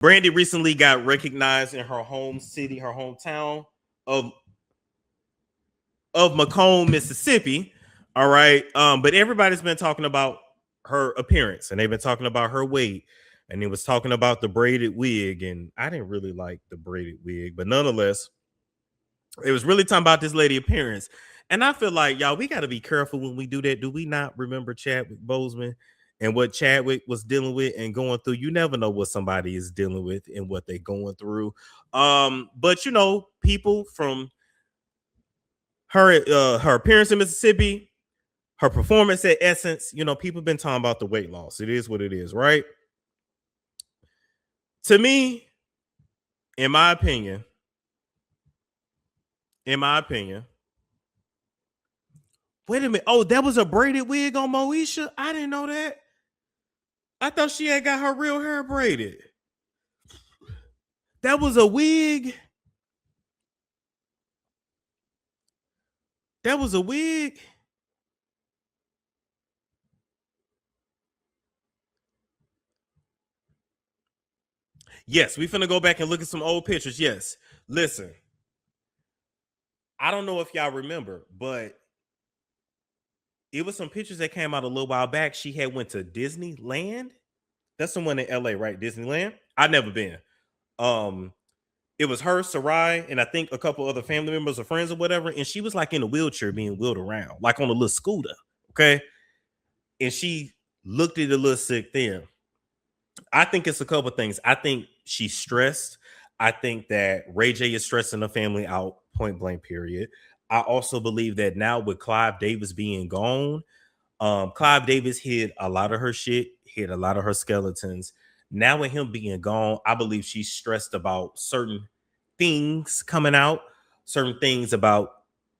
Brandy recently got recognized in her home city, her hometown of Macomb, Mississippi. All right. But everybody's been talking about her appearance and they've been talking about her weight. And it was talking about the braided wig. And I didn't really like the braided wig, but nonetheless, it was really talking about this lady appearance. And I feel like, y'all, we got to be careful when we do that. Do we not remember Chadwick Boseman and what Chadwick was dealing with and going through? You never know what somebody is dealing with and what they're going through. But you know, people from her appearance in Mississippi, her performance at Essence, you know, people been talking about the weight loss. It is what it is, right? To me, in my opinion, wait a minute. Oh, that was a braided wig on Moesha? I didn't know that. I thought she had got her real hair braided. That was a wig. That was a wig. Yes, we finna go back and look at some old pictures. Yes. Listen, I don't know if y'all remember, but it was some pictures that came out a little while back. She had went to Disneyland. That's the one in LA, right? Disneyland. I've never been. It was her, Sarai, and I think a couple other family members or friends or whatever. And she was like in a wheelchair being wheeled around, like on a little scooter. Okay. And she looked at a little sick there. I think it's a couple things. I think she's stressed. I think that Ray J is stressing the family out, point blank, period. I also believe that now with Clive Davis being gone, Clive Davis hid a lot of her shit, hid a lot of her skeletons. Now with him being gone, I believe she's stressed about certain things coming out, certain things about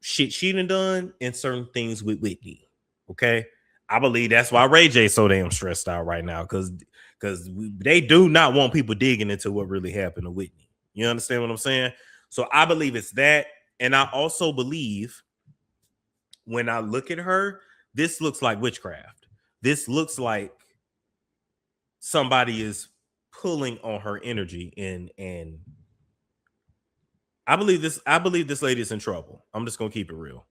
shit she done, and certain things with Whitney. Okay. I believe that's why Ray J's so damn stressed out right now, because they do not want people digging into what really happened to Whitney. You understand what I'm saying? So I believe it's that. And I also believe when I look at her, this looks like witchcraft. This looks like somebody is pulling on her energy, and I believe this lady is in trouble. I'm just gonna keep it real.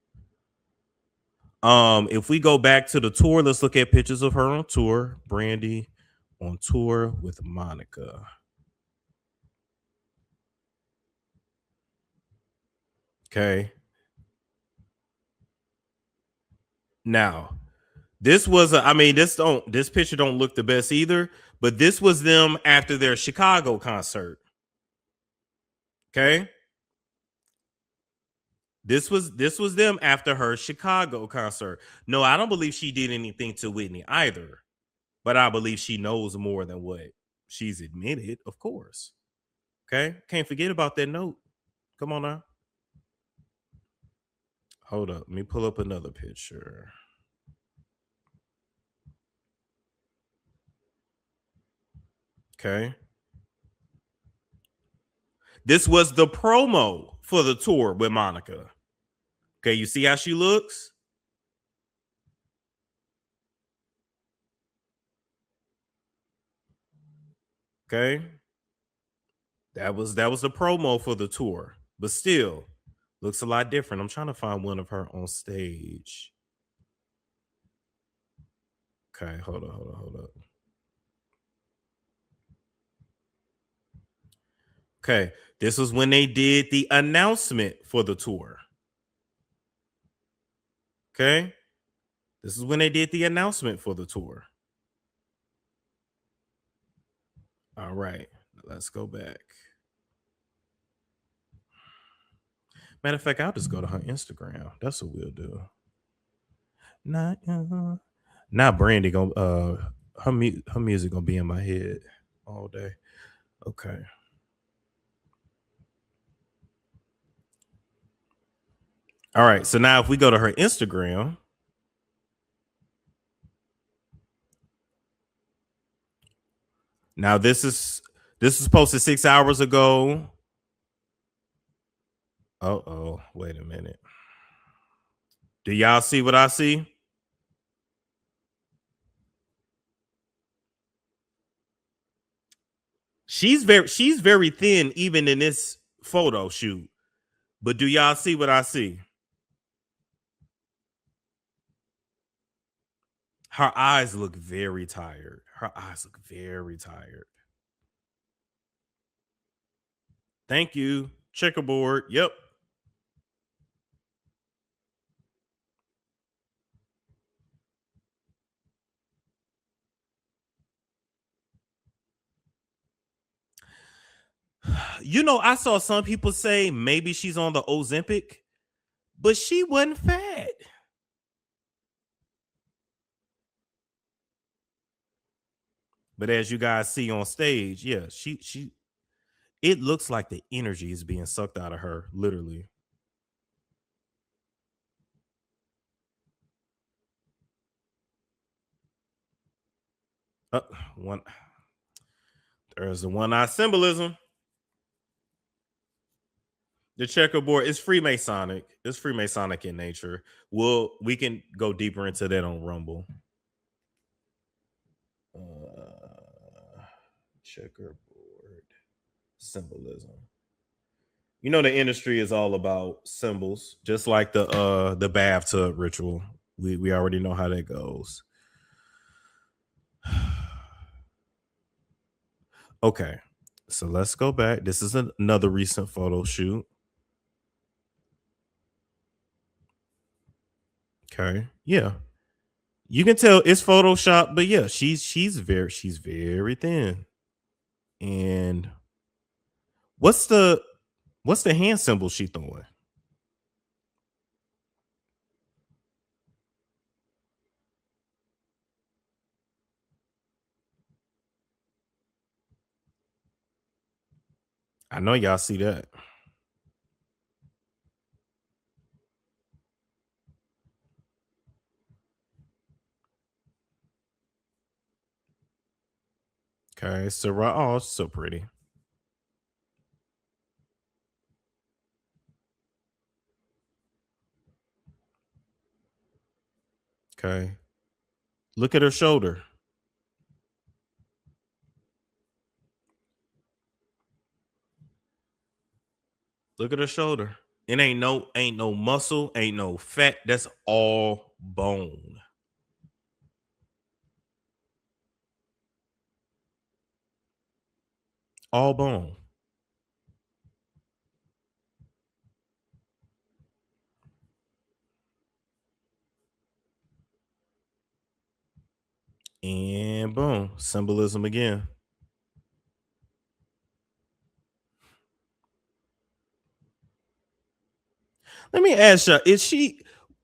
If we go back to the tour, let's look at pictures of her on tour. Brandy on tour with Monica. Okay. Now, this was this picture don't look the best either, but this was them after their Chicago concert. Okay. This was them after her Chicago concert. No, I don't believe she did anything to Whitney either, but I believe she knows more than what she's admitted, of course. Okay. Can't forget about that note. Come on now. Hold up. Let me pull up another picture. Okay. This was the promo for the tour with Monica. Okay, you see how she looks? Okay. That was the promo for the tour, but still looks a lot different. I'm trying to find one of her on stage. Okay, hold up. Okay, this was when they did the announcement for the tour. Okay, this is when they did the announcement for the tour. All right, let's go back. Matter of fact, I'll just go to her Instagram. That's what we'll do. Not Brandy gonna her music gonna be in my head all day. Okay. All right. So now if we go to her Instagram, now this is posted 6 hours ago. Oh, wait a minute. Do y'all see what I see? She's very thin even in this photo shoot. But do y'all see what I see? Her eyes look very tired. Her eyes look very tired. Thank you. Checkerboard. Yep. You know, I saw some people say maybe she's on the Ozempic, but she wasn't fat. But as you guys see on stage, yeah, she it looks like the energy is being sucked out of her, literally. One there's the one eye symbolism. The checkerboard is Freemasonic. It's Freemasonic in nature. We can go deeper into that on Rumble. Checkerboard symbolism. You know, the industry is all about symbols, just like the bathtub ritual. We already know how that goes. Okay, so let's go back. This is another recent photo shoot. Okay, yeah, you can tell it's Photoshop, but yeah, she's very thin. And what's the hand symbol she throwing? I know y'all see that. Okay, so oh, it's so pretty. Okay, look at her shoulder. Look at her shoulder. It ain't no muscle, ain't no fat. That's all bone. All bone. And boom, symbolism again. Let me ask you,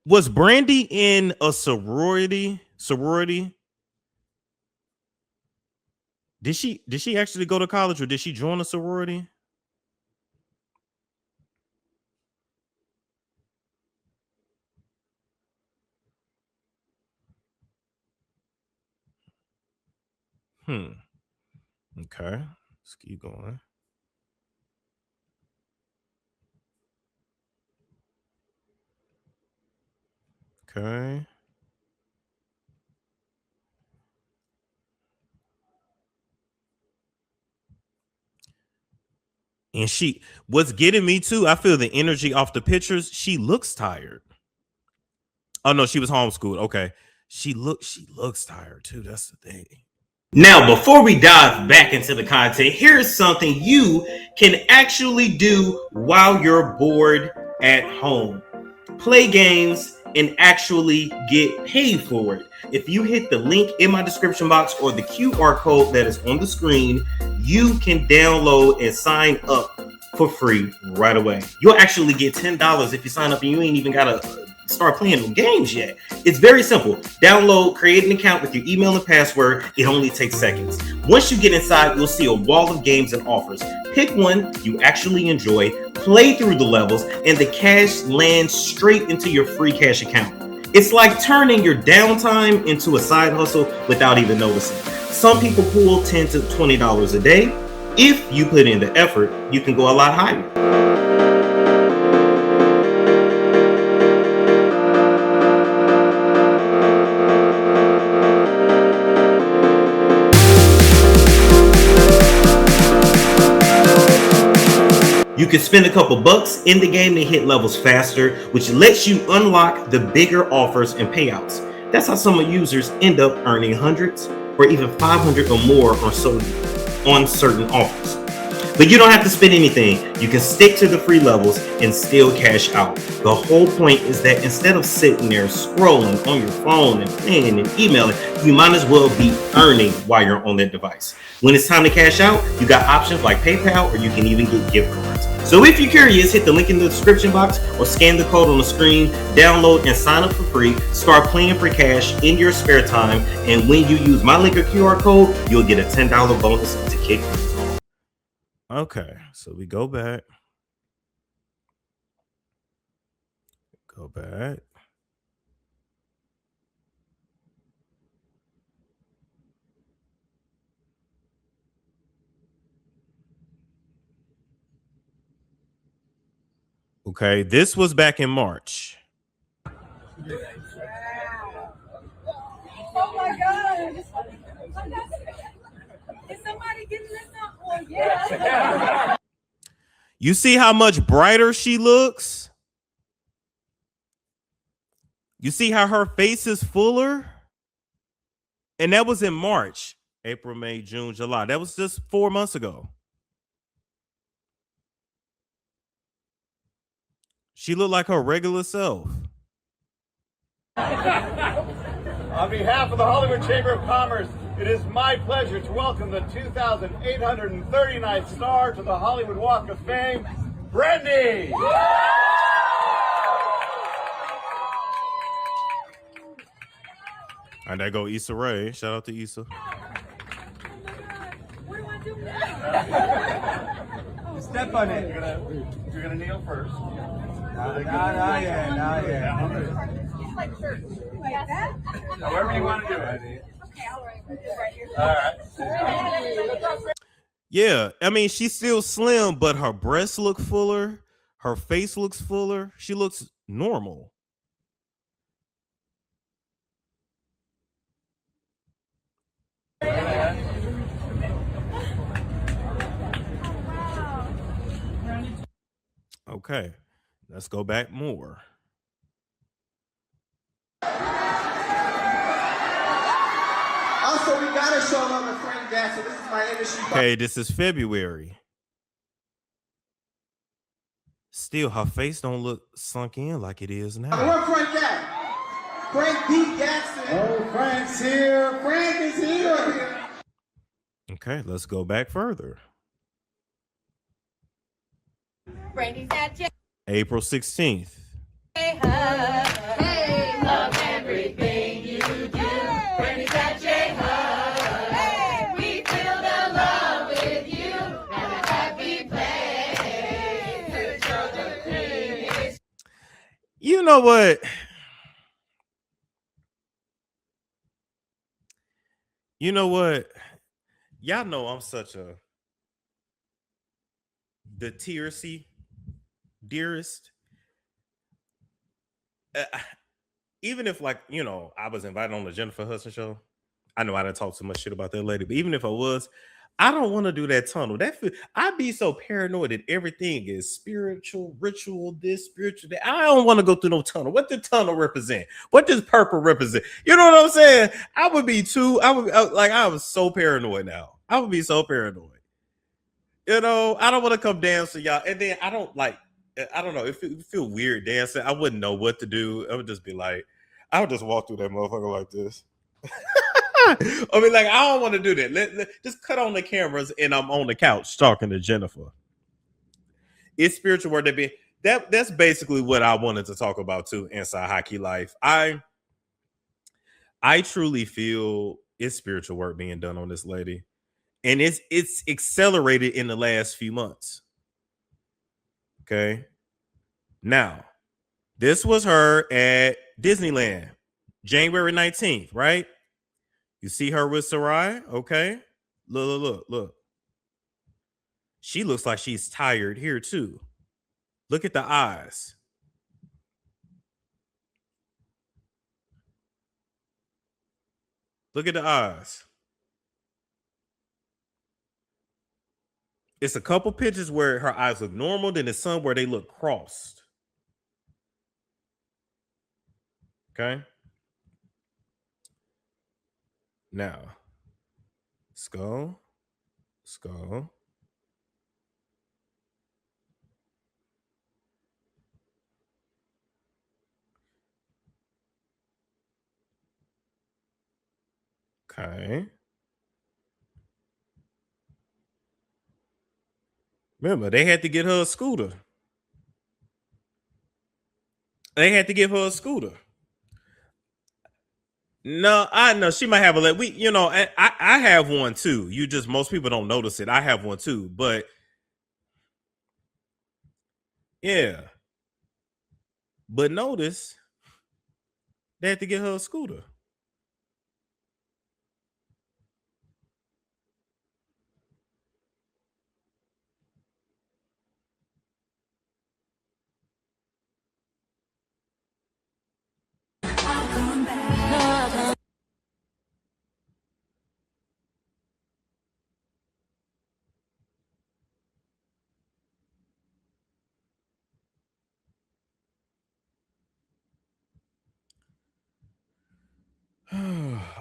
was Brandy in a sorority? Did she actually go to college or did she join a sorority? Okay. Let's keep going. Okay. And what's getting me too, I feel the energy off the pictures. She looks tired. Oh no, she was homeschooled. Okay. She looks tired too. That's the thing. Now, before we dive back into the content, here's something you can actually do while you're bored at home. Play games and actually get paid for it. If you hit the link in my description box or the QR code that is on the screen, you can download and sign up for free right away. You'll actually get $10 if you sign up and you ain't even got to start playing games yet. It's very simple. Download, create an account with your email and password. It only takes seconds. Once you get inside, you'll see a wall of games and offers. Pick one you actually enjoy, play through the levels, and the cash lands straight into your free cash account. It's like turning your downtime into a side hustle without even noticing. Some people pull $10 to $20 a day. If you put in the effort, you can go a lot higher. You can spend a couple bucks in the game to hit levels faster, which lets you unlock the bigger offers and payouts. That's how some users end up earning hundreds or even 500 or more on certain offers. But you don't have to spend anything. You can stick to the free levels and still cash out. The whole point is that instead of sitting there scrolling on your phone and playing and emailing, you might as well be earning while you're on that device. When it's time to cash out, you got options like PayPal, or you can even get gift cards. So if you're curious, hit the link in the description box or scan the code on the screen, download and sign up for free. Start playing for cash in your spare time, and when you use my link or QR code, you'll get a $10 bonus to kick things off. Okay, so we go back. Go back. Okay, this was back in March. Oh my God. Is somebody getting this up? Oh, yeah. You see how much brighter she looks? You see how her face is fuller? And that was in March, April, May, June, July. That was just 4 months ago. She looked like her regular self. On behalf of the Hollywood Chamber of Commerce, it is my pleasure to welcome the 2,839th star to the Hollywood Walk of Fame, Brandy! And there go Issa Rae. Shout out to Issa. What do I do now? Step on it. You're gonna kneel first. It's like church. Like that? However you want to do it. Okay, all right. Right here. All right. Yeah, I mean, she's still slim, but her breasts look fuller. Her face looks fuller. She looks normal. Okay, let's go back more. Also, we gotta show love to Frank Jackson. This is my industry. Okay, this is February. Still, her face don't look sunk in like it is now. Where's Frank at? Frank D. Jackson. Oh, Frank's here. Frank is here. Okay, let's go back further. Brandy's at J. April 16th. Hey, love everything you do. Brandy's at J. Hey, we feel the love with you. Have a happy place. You know what? You know what? Y'all know I'm such a the TRC dearest. Even if, like, you know, I was invited on the Jennifer Hudson show, I know I didn't talk too much shit about that lady, but even if I was, I don't want to do that tunnel. I'd be so paranoid that everything is spiritual, ritual, this, spiritual, that. I don't want to go through no tunnel. What does tunnel represent? What does purple represent? You know what I'm saying? I was so paranoid now. I would be so paranoid. You know, I don't want to come dance to y'all. And then I don't know. If it feel weird dancing, I wouldn't know what to do. I would just be like, I would just walk through that motherfucker like this. I mean, like, I don't want to do that. Just cut on the cameras and I'm on the couch talking to Jennifer. It's spiritual work that's basically what I wanted to talk about too inside Hockey Life. I truly feel it's spiritual work being done on this lady. And it's accelerated in the last few months. Okay. Now, this was her at Disneyland, January 19th, right? You see her with Sarai? Okay. Look. She looks like she's tired here too. Look at the eyes. Look at the eyes. It's a couple pictures where her eyes look normal, then there's some where they look crossed. Okay. Now, skull, skull. Okay. Remember, they had to get her a scooter. They had to give her a scooter. No, I know she might have a we, you know, I have one too. You just most people don't notice it. I have one too, but yeah. But notice they had to get her a scooter.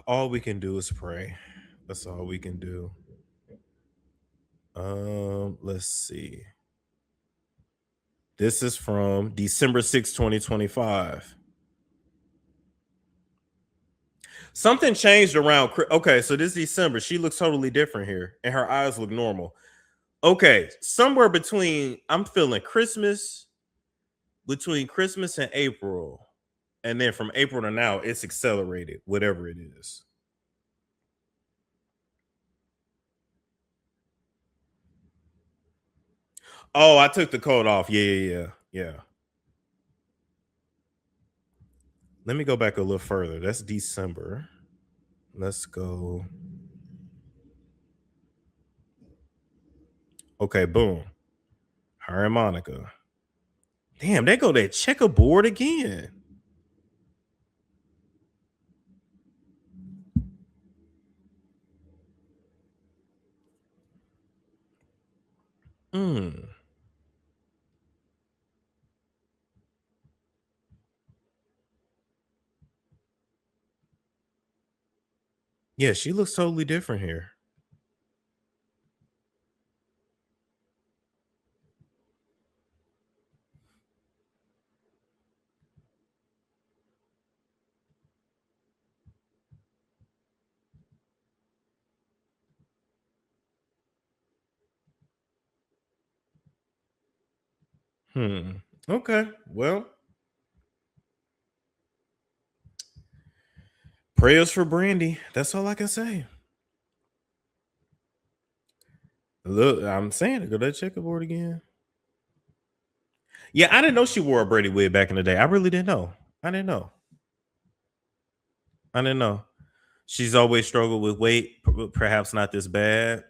All we can do is pray. That's all we can do. Let's see. This is from December 6, 2025. Something changed around. Okay, so this December, she looks totally different here, and her eyes look normal. Okay, somewhere between, I'm feeling Christmas, between Christmas and April, and then from April to now, it's accelerated, whatever it is. Oh, I took the coat off. Yeah. Let me go back a little further. That's December. Let's go. Okay, boom. Her and Monica. Damn, they go that checkerboard again. Yeah, she looks totally different here. Okay. Well, prayers for Brandy. That's all I can say. Look, I'm saying to go to that checkerboard again. Yeah, I didn't know she wore a Brady wig back in the day. I really didn't know. I didn't know. She's always struggled with weight, perhaps not this bad.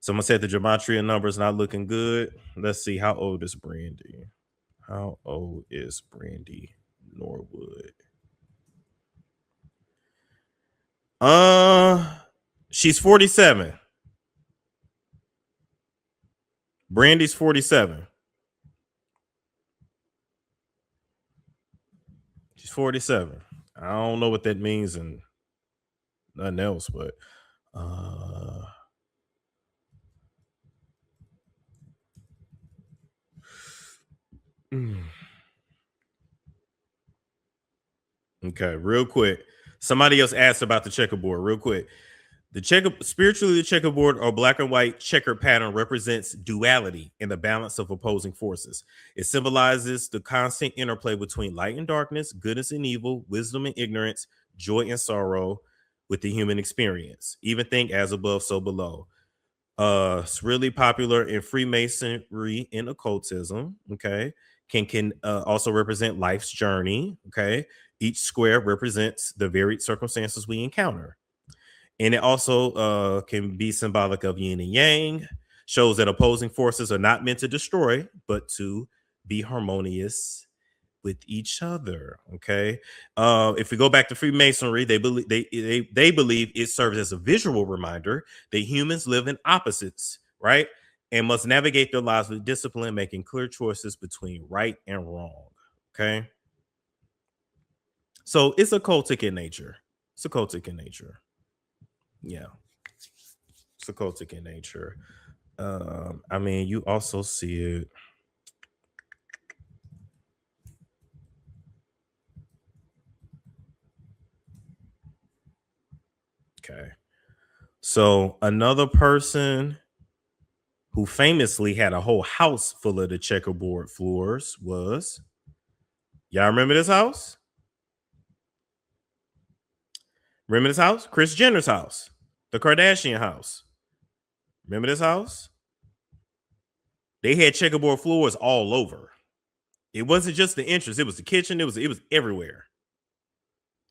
Someone said the gematria number is not looking good. Let's see. How old is Brandy? How old is Brandy Norwood? She's 47. Brandy's 47. She's 47. I don't know what that means and nothing else, but okay, real quick. Somebody else asked about the checkerboard, real quick. Spiritually, the checkerboard or black and white checker pattern represents duality in the balance of opposing forces. It symbolizes the constant interplay between light and darkness, goodness and evil, wisdom and ignorance, joy and sorrow with the human experience. Even think as above, so below. It's really popular in Freemasonry and occultism. Okay, can also represent life's journey. Okay, each square represents the varied circumstances we encounter. And it also can be symbolic of yin and yang, shows that opposing forces are not meant to destroy, but to be harmonious with each other. Okay. If we go back to Freemasonry, they believe it serves as a visual reminder that humans live in opposites right? And must navigate their lives with discipline, making clear choices between right and wrong. Okay. So it's occultic in nature. It's occultic in nature. Yeah. It's occultic in nature. I mean, you also see it. Okay. So another person who famously had a whole house full of the checkerboard floors was, y'all remember this house? Remember this house? Kris Jenner's house, the Kardashian house. Remember this house? They had checkerboard floors all over. It wasn't just the entrance, it was the kitchen, it was everywhere.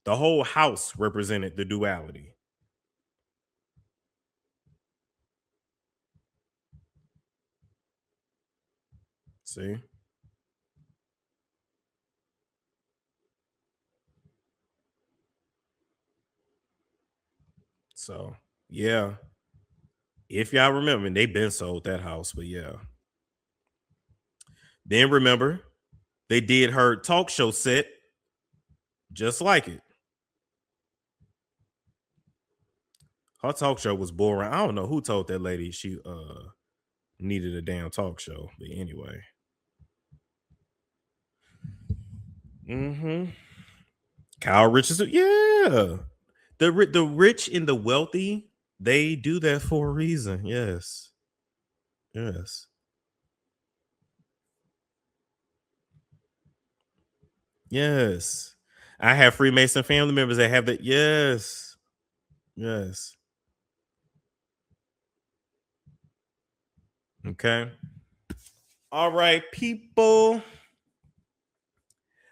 The whole house represented the duality. See? So, yeah. If y'all remember, they been sold that house, but yeah. Then remember, they did her talk show set just like it. Her talk show was boring. I don't know who told that lady she needed a damn talk show, but anyway. Kyle Richardson, yeah. The rich and the wealthy, they do that for a reason. Yes. Yes. Yes. I have Freemason family members that have that. Yes. Yes. Okay. All right, people.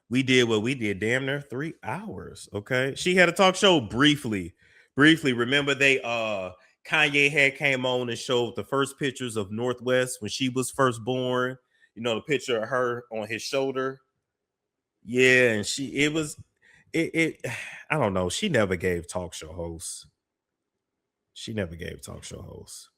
We did what we did damn near 3 hours. Okay. She had a talk show briefly. Remember they Kanye had came on and showed the first pictures of Northwest when she was first born. You know, the picture of her on his shoulder. Yeah, and it I don't know. She never gave talk show hosts. She never gave talk show hosts.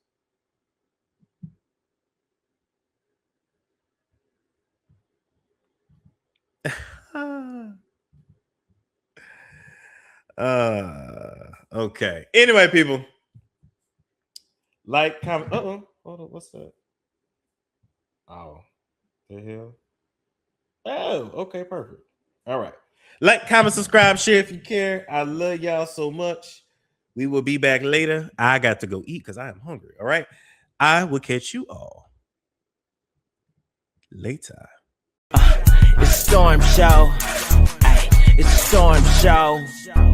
Okay. Anyway, people. Like, comment. Hold on. What's that? Oh, the hell. Oh, okay, perfect. All right. Like, comment, subscribe, share if you care. I love y'all so much. We will be back later. I got to go eat because I am hungry. All right. I will catch you all later. It's Storm Show. Ay, it's a Storm Show.